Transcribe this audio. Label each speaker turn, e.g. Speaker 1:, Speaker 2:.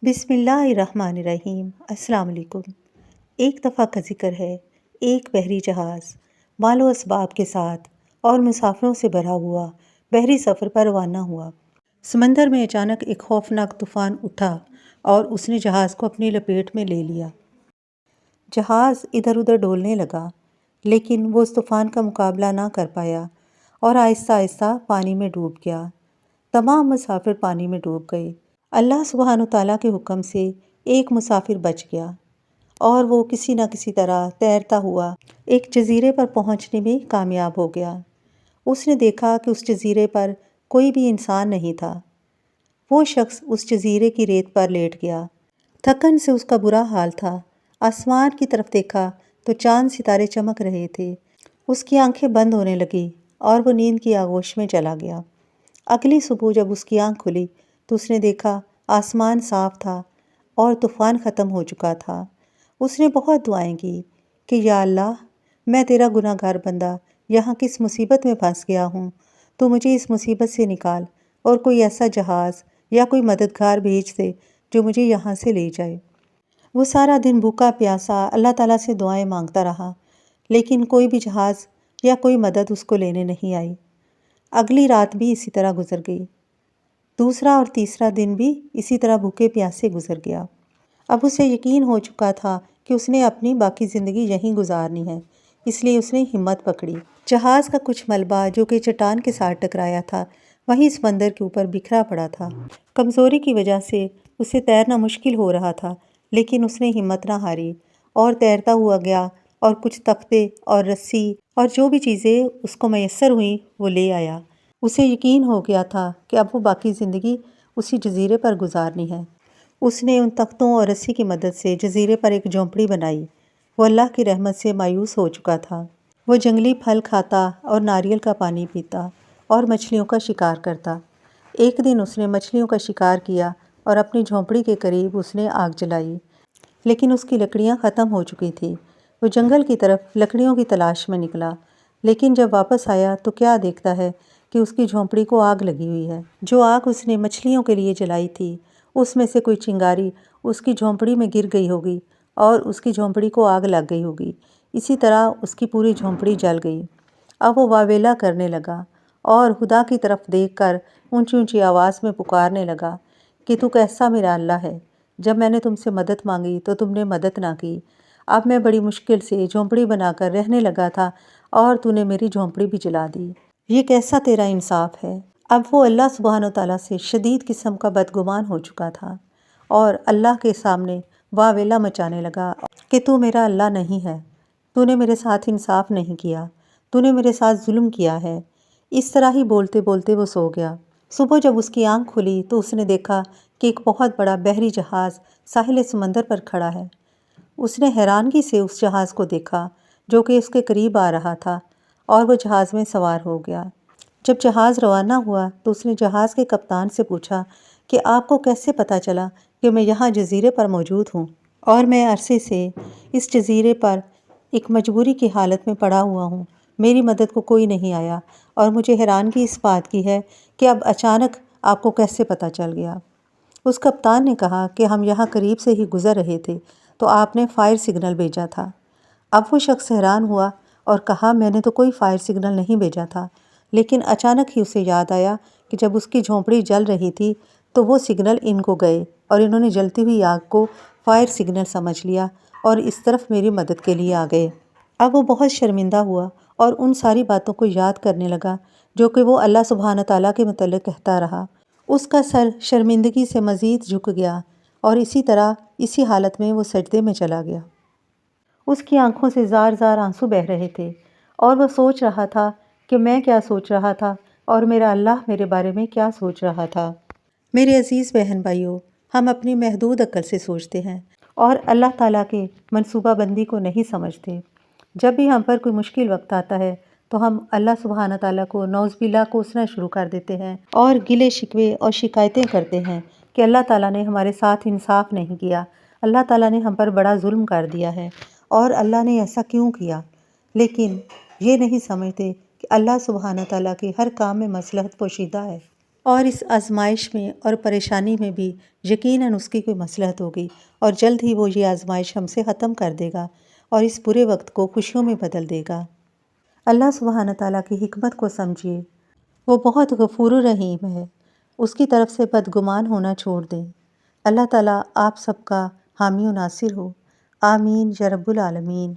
Speaker 1: بسم اللہ الرحمن الرحیم۔ السلام علیکم۔ ایک دفعہ کا ذکر ہے، ایک بحری جہاز مال و اسباب کے ساتھ اور مسافروں سے بھرا ہوا بحری سفر پر روانہ ہوا۔ سمندر میں اچانک ایک خوفناک طوفان اٹھا اور اس نے جہاز کو اپنی لپیٹ میں لے لیا۔ جہاز ادھر ادھر ڈولنے لگا، لیکن وہ اس طوفان کا مقابلہ نہ کر پایا اور آہستہ آہستہ پانی میں ڈوب گیا۔ تمام مسافر پانی میں ڈوب گئے۔ اللہ سبحانہ تعالیٰ کے حکم سے ایک مسافر بچ گیا اور وہ کسی نہ کسی طرح تیرتا ہوا ایک جزیرے پر پہنچنے میں کامیاب ہو گیا۔ اس نے دیکھا کہ اس جزیرے پر کوئی بھی انسان نہیں تھا۔ وہ شخص اس جزیرے کی ریت پر لیٹ گیا۔ تھکن سے اس کا برا حال تھا۔ آسمان کی طرف دیکھا تو چاند ستارے چمک رہے تھے۔ اس کی آنکھیں بند ہونے لگیں اور وہ نیند کی آغوش میں چلا گیا۔ اگلی صبح جب اس کی آنکھ کھلی تو اس نے دیکھا آسمان صاف تھا اور طوفان ختم ہو چکا تھا۔ اس نے بہت دعائیں کی کہ یا اللہ، میں تیرا گناہ گار بندہ یہاں کس مصیبت میں پھنس گیا ہوں، تو مجھے اس مصیبت سے نکال اور کوئی ایسا جہاز یا کوئی مددگار بھیج دے جو مجھے یہاں سے لے جائے۔ وہ سارا دن بھوکا پیاسا اللہ تعالیٰ سے دعائیں مانگتا رہا، لیکن کوئی بھی جہاز یا کوئی مدد اس کو لینے نہیں آئی۔ اگلی رات بھی اسی طرح گزر گئی۔ دوسرا اور تیسرا دن بھی اسی طرح بھوکے پیاسے گزر گیا۔ اب اسے یقین ہو چکا تھا کہ اس نے اپنی باقی زندگی یہیں گزارنی ہے، اس لیے اس نے ہمت پکڑی۔ جہاز کا کچھ ملبہ جو کہ چٹان کے ساتھ ٹکرایا تھا وہیں سمندر کے اوپر بکھرا پڑا تھا۔ کمزوری کی وجہ سے اسے تیرنا مشکل ہو رہا تھا، لیکن اس نے ہمت نہ ہاری اور تیرتا ہوا گیا اور کچھ تختے اور رسی اور جو بھی چیزیں اس کو میسر ہوئیں وہ لے آیا۔ اسے یقین ہو گیا تھا کہ اب وہ باقی زندگی اسی جزیرے پر گزارنی ہے۔ اس نے ان تختوں اور رسی کی مدد سے جزیرے پر ایک جھونپڑی بنائی۔ وہ اللہ کی رحمت سے مایوس ہو چکا تھا۔ وہ جنگلی پھل کھاتا اور ناریل کا پانی پیتا اور مچھلیوں کا شکار کرتا۔ ایک دن اس نے مچھلیوں کا شکار کیا اور اپنی جھونپڑی کے قریب اس نے آگ جلائی، لیکن اس کی لکڑیاں ختم ہو چکی تھیں۔ وہ جنگل کی طرف لکڑیوں کی تلاش میں نکلا، لیکن جب واپس آیا تو کیا دیکھتا ہے کہ اس کی جھونپڑی کو آگ لگی ہوئی ہے۔ جو آگ اس نے مچھلیوں کے لیے جلائی تھی اس میں سے کوئی چنگاری اس کی جھونپڑی میں گر گئی ہوگی اور اس کی جھونپڑی کو آگ لگ گئی ہوگی۔ اسی طرح اس کی پوری جھونپڑی جل گئی۔ اب وہ واویلا کرنے لگا اور خدا کی طرف دیکھ کر اونچی اونچی آواز میں پکارنے لگا کہ تو کیسا میرا اللہ ہے؟ جب میں نے تم سے مدد مانگی تو تم نے مدد نہ کی۔ اب میں بڑی مشکل سے جھونپڑی بنا کر رہنے لگا تھا اور تو نے میری جھونپڑی بھی جلا دی۔ یہ کیسا تیرا انصاف ہے؟ اب وہ اللہ سبحانہ تعالیٰ سے شدید قسم کا بدگمان ہو چکا تھا اور اللہ کے سامنے واویلا مچانے لگا کہ تو میرا اللہ نہیں ہے، تو نے میرے ساتھ انصاف نہیں کیا، تو نے میرے ساتھ ظلم کیا ہے۔ اس طرح ہی بولتے بولتے وہ سو گیا۔ صبح جب اس کی آنکھ کھلی تو اس نے دیکھا کہ ایک بہت بڑا بحری جہاز ساحل سمندر پر کھڑا ہے۔ اس نے حیرانگی سے اس جہاز کو دیکھا جو کہ اس کے قریب آ رہا تھا اور وہ جہاز میں سوار ہو گیا۔ جب جہاز روانہ ہوا تو اس نے جہاز کے کپتان سے پوچھا کہ آپ کو کیسے پتہ چلا کہ میں یہاں جزیرے پر موجود ہوں اور میں عرصے سے اس جزیرے پر ایک مجبوری کی حالت میں پڑا ہوا ہوں، میری مدد کو کوئی نہیں آیا اور مجھے حیرانگی اس بات کی ہے کہ اب اچانک آپ کو کیسے پتہ چل گیا؟ اس کپتان نے کہا کہ ہم یہاں قریب سے ہی گزر رہے تھے تو آپ نے فائر سگنل بھیجا تھا۔ اب وہ شخص حیران ہوا اور کہا میں نے تو کوئی فائر سگنل نہیں بھیجا تھا، لیکن اچانک ہی اسے یاد آیا کہ جب اس کی جھونپڑی جل رہی تھی تو وہ سگنل ان کو گئے اور انہوں نے جلتی ہوئی آگ کو فائر سگنل سمجھ لیا اور اس طرف میری مدد کے لیے آ گئے۔ اب وہ بہت شرمندہ ہوا اور ان ساری باتوں کو یاد کرنے لگا جو کہ وہ اللہ سبحانہ تعالیٰ کے متعلق کہتا رہا۔ اس کا سر شرمندگی سے مزید جھک گیا اور اسی طرح اسی حالت میں وہ سجدے میں چلا گیا۔ اس کی آنکھوں سے زار زار آنسو بہہ رہے تھے اور وہ سوچ رہا تھا کہ میں کیا سوچ رہا تھا اور میرا اللہ میرے بارے میں کیا سوچ رہا تھا۔ میرے عزیز بہن بھائیوں، ہم اپنی محدود عقل سے سوچتے ہیں اور اللہ تعالیٰ کے منصوبہ بندی کو نہیں سمجھتے۔ جب بھی ہم پر کوئی مشکل وقت آتا ہے تو ہم اللہ سبحانہ تعالیٰ کو نعوذ باللہ کوسنا شروع کر دیتے ہیں اور گلے شکوے اور شکایتیں کرتے ہیں کہ اللہ تعالیٰ نے ہمارے ساتھ انصاف نہیں کیا، اللہ تعالیٰ نے ہم پر بڑا ظلم کر دیا ہے اور اللہ نے ایسا کیوں کیا۔ لیکن یہ نہیں سمجھتے کہ اللہ سبحانہ تعالیٰ کے ہر کام میں مصلحت پوشیدہ ہے۔ اور اس آزمائش میں اور پریشانی میں بھی یقیناً اس کی کوئی مصلحت ہوگی، اور جلد ہی وہ یہ آزمائش ہم سے ختم کر دے گا اور اس برے وقت کو خوشیوں میں بدل دے گا۔ اللہ سبحانہ تعالیٰ کی حکمت کو سمجھیے، وہ بہت غفور و رحیم ہے، اس کی طرف سے بدگمان ہونا چھوڑ دیں۔ اللہ تعالیٰ آپ سب کا حامی و ناصر ہو، آمین یا رب العالمین۔